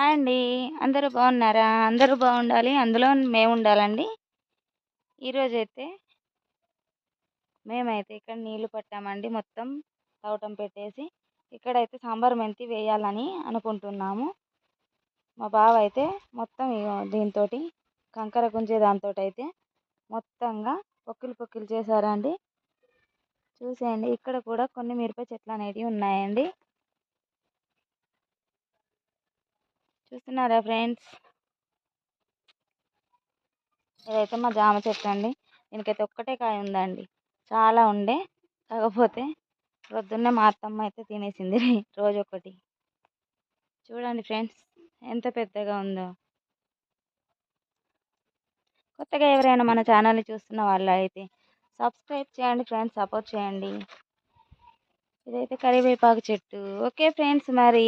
Hi అండి. అందరూ బాగున్నారా? అందరూ బాగుండాలి. అందులో మేము ఉండాలండి. ఈరోజైతే మేమైతే ఇక్కడ నీళ్లు పట్టామండి. మొత్తం తవటం పెట్టేసి ఇక్కడైతే సాంబార్ మెంతి వేయాలని అనుకుంటున్నాము. మా బావ అయితే మొత్తం దీంతో కంకర గుంజే దాంతో అయితే మొత్తంగా పొక్కిలు చేశారండి. చూసేయండి, ఇక్కడ కూడా కొన్ని మిరప చెట్లు అనేటివి ఉన్నాయండి. చూస్తున్నారా ఫ్రెండ్స్? ఇదైతే మా జామ చెట్టు అండి. దీనికైతే ఒక్కటే కాయ ఉందండి. చాలా ఉండే, కాకపోతే పొద్దున్నే మా అత్తమ్మ అయితే తినేసింది రోజు ఒకటి. చూడండి ఫ్రెండ్స్, ఎంత పెద్దగా ఉందో. కొత్తగా ఎవరైనా మన ఛానల్ని చూస్తున్న వాళ్ళు అయితే సబ్స్క్రైబ్ చేయండి ఫ్రెండ్స్, సపోర్ట్ చేయండి. ఇదైతే కరివేపాకు చెట్టు. ఓకే ఫ్రెండ్స్, మరి